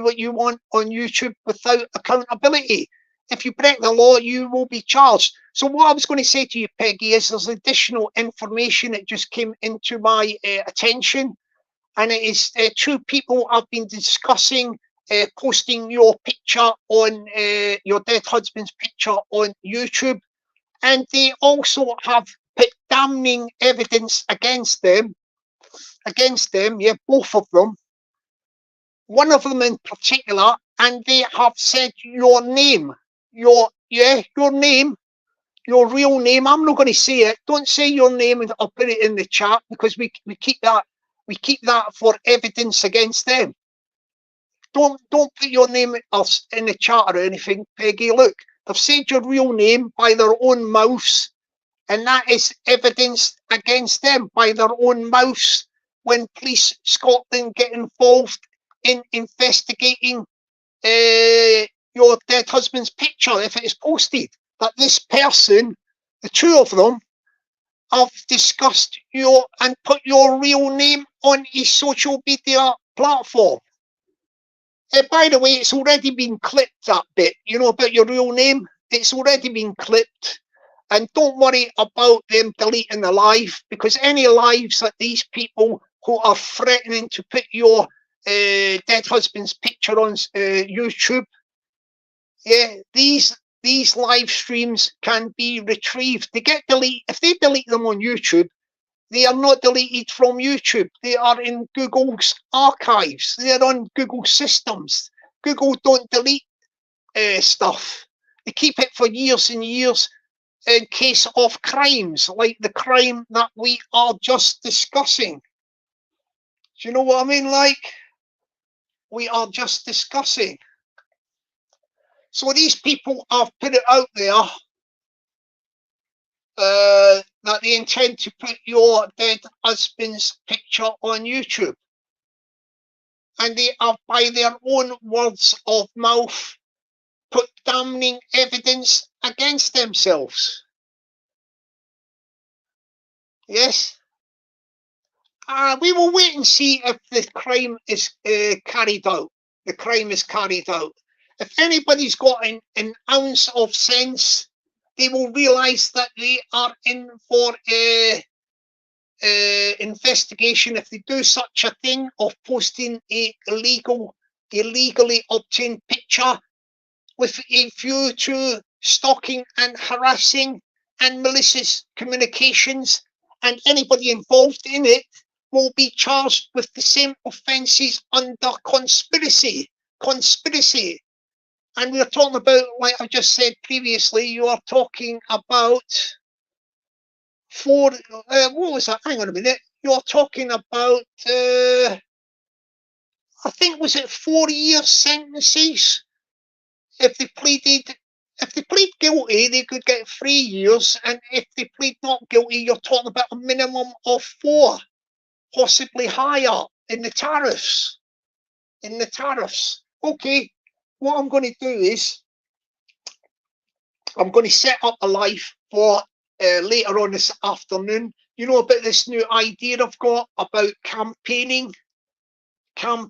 what you want on YouTube without accountability. If you break the law, you will be charged. So what I was going to say to you, Peggy, is there's additional information that just came into my attention, and it is two people have been discussing posting your picture on your dead husband's picture on YouTube, and they also have put damning evidence against them. Yeah, both of them. One of them in particular, and they have said your name, your name, your real name. I'm not going to say it. Don't say your name, and I'll put it in the chat, because we keep that for evidence against them. Don't put your name in the chat or anything, Peggy. Look, they've said your real name by their own mouths, and that is evidence against them by their own mouths when Police Scotland get involved in investigating your dead husband's picture if it is posted. That this person, the two of them, have discussed and put your real name on a social media platform. By the way, it's already been clipped, that bit, you know, about your real name. It's already been clipped. And don't worry about them deleting the live, because any lives that these people who are threatening to put your dead husband's picture on YouTube, yeah, these live streams can be retrieved. They get deleted. If they delete them on YouTube, They are not deleted from YouTube. They are in Google's archives. They are on Google systems. Google don't delete stuff. They keep it for years and years in case of crimes, like the crime that we are just discussing. Do you know what I mean? Like, we are just discussing. So these people have put it out there that they intend to put your dead husband's picture on YouTube. And they have, by their own words of mouth, put damning evidence against themselves. Yes. We will wait and see if the crime is carried out. The crime is carried out. If anybody's got an ounce of sense, they will realise that they are in for investigation if they do such a thing of posting a illegally obtained picture with a view to stalking and harassing and malicious communications, and anybody involved in it will be charged with the same offences under conspiracy. And we're talking about, like I just said previously, you are talking about what was that? Hang on a minute. You're talking about, I think, was it 4-year sentences? If they plead guilty, they could get 3 years, and if they plead not guilty, you're talking about a minimum of 4, possibly higher in the tariffs. Okay, what I'm going to do is I'm going to set up a live for later on this afternoon. You know about this new idea I've got about campaigning, because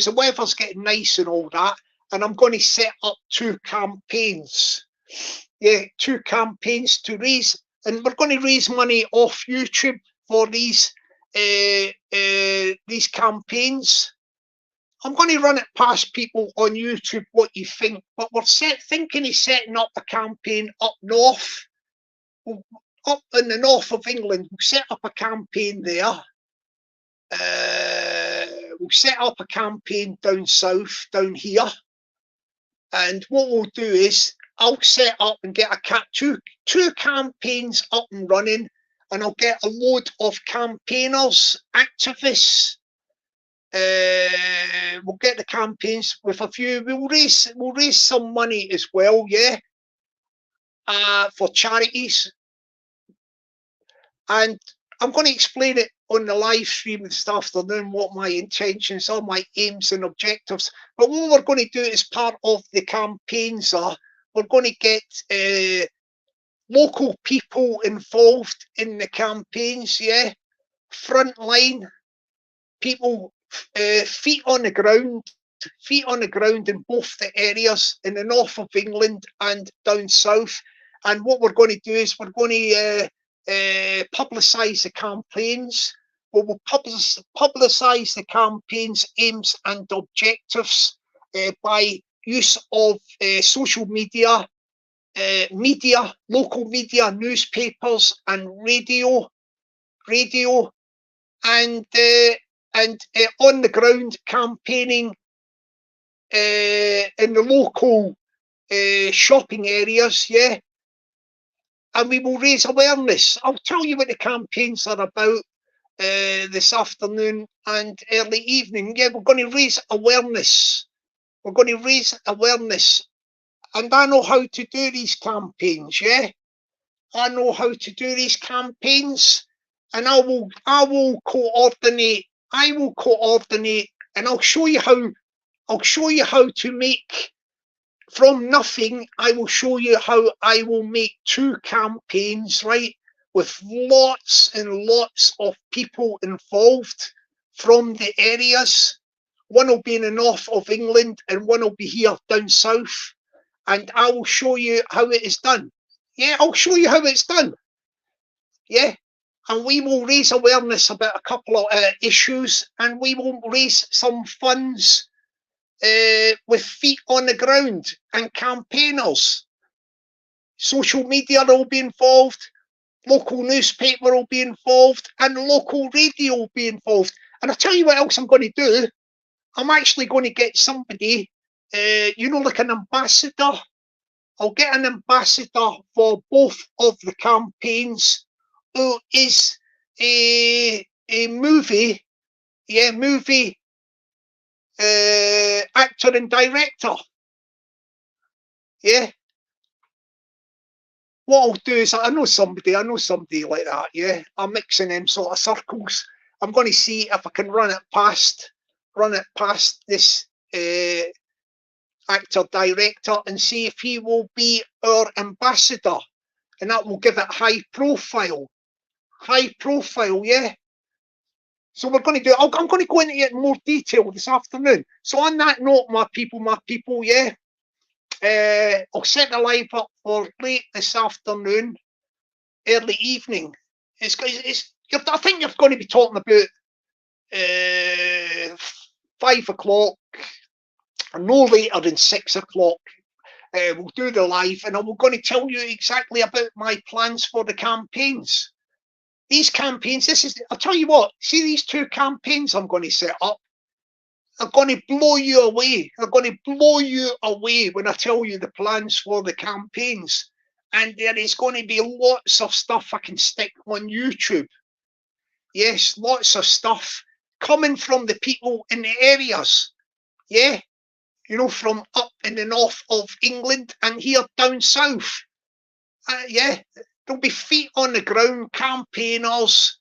the weather's getting nice and all that, and I'm going to set up 2 campaigns. Yeah, 2 campaigns to raise, and we're going to raise money off YouTube for these campaigns. I'm going to run it past people on YouTube what you think, but we're thinking of setting up a campaign up north, up in the north of England. We'll set up a campaign there. We'll set up a campaign down south, down here, and what we'll do is I'll set up and get two campaigns up and running, and I'll get a load of campaigners, activists. We'll get the campaigns with a few. We'll raise some money as well, yeah, for charities. And I'm going to explain it on the live stream this afternoon, what my intentions are, my aims and objectives. But what we're going to do as part of the campaigns are, we're going to get local people involved in the campaigns, yeah, frontline people, feet on the ground in both the areas, in the north of England and down south. And what we're going to do is we're going to publicise the campaigns. We will publicise the campaigns' aims and objectives by use of social media, local media, newspapers and radio, and on the ground campaigning in the local shopping areas, yeah. And we will raise awareness. I'll tell you what the campaigns are about this afternoon and early evening. Yeah, we're going to raise awareness. And I know how to do these campaigns, yeah. I know how to do these campaigns, and I will coordinate. And I'll show you how to make from nothing. I will show you how I will make 2 campaigns, right, with lots and lots of people involved from the areas. One will be in the north of England and one will be here down south, and I will show you how it is done. Yeah, I'll show you how it's done. Yeah, and we will raise awareness about a couple of issues, and we will raise some funds with feet on the ground and campaigners. Social media will be involved. Local newspaper will be involved, and local radio will be involved. And I'll tell you what else I'm going to do. I'm actually going to get somebody, like an ambassador. I'll get an ambassador for both of the campaigns who is a movie actor and director. Yeah. What I'll do is I know somebody like that. Yeah, I'm mixing them sort of circles. I'm going to see if I can run it past this actor director and see if he will be our ambassador, and that will give it high profile. Yeah. So we're going to do. I'm going to go into it in more detail this afternoon. So on that note, my people, yeah. I'll set the live up for late this afternoon, early evening. I think you're going to be talking about 5 o'clock, or no later than 6 o'clock. We'll do the live, and I'm going to tell you exactly about my plans for the campaigns. These campaigns, I'll tell you what, see these 2 campaigns I'm going to set up, are going to blow you away. They're going to blow you away when I tell you the plans for the campaigns. And there is going to be lots of stuff I can stick on YouTube. Yes, lots of stuff coming from the people in the areas. Yeah, from up in the north of England and here down south. Yeah, there'll be feet on the ground, campaigners.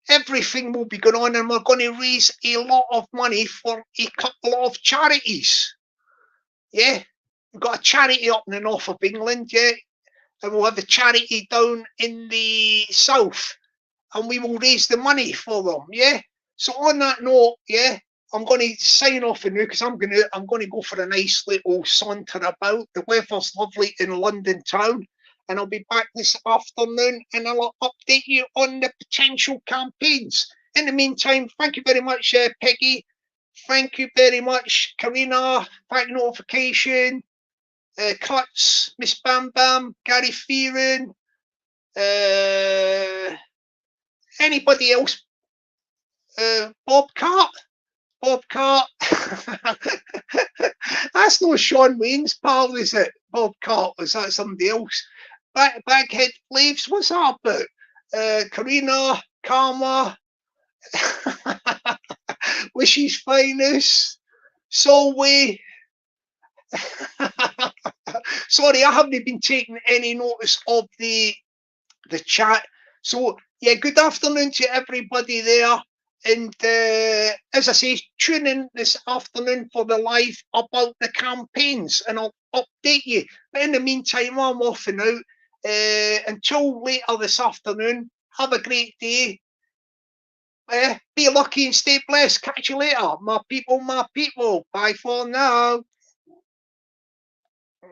Everything will be going on, and we're going to raise a lot of money for a couple of charities. Yeah, we've got a charity up in the north of England, yeah, and we'll have a charity down in the south, and we will raise the money for them. Yeah. So on that note, yeah, I'm going to sign off now because I'm going to go for a nice little saunter about. The weather's lovely in London town. And I'll be back this afternoon and I'll update you on the potential campaigns. In the meantime, thank you very much, Peggy. Thank you very much, Karina. Thank notification. Cuts, Miss Bam Bam, Gary Fearon. Anybody else? Bobcat. That's not Sean Wayne's pal, is it? Bobcat. Is that somebody else? Baghead Flaves, what's that about? Karina, Karma, Wishy's Finest, Solway. Sorry, I haven't been taking any notice of the chat. So, yeah, good afternoon to everybody there. And as I say, tune in this afternoon for the live about the campaigns and I'll update you. But in the meantime, I'm off and out. Until later this afternoon, have a great day. Be lucky and stay blessed. Catch you later, my people. Bye for now.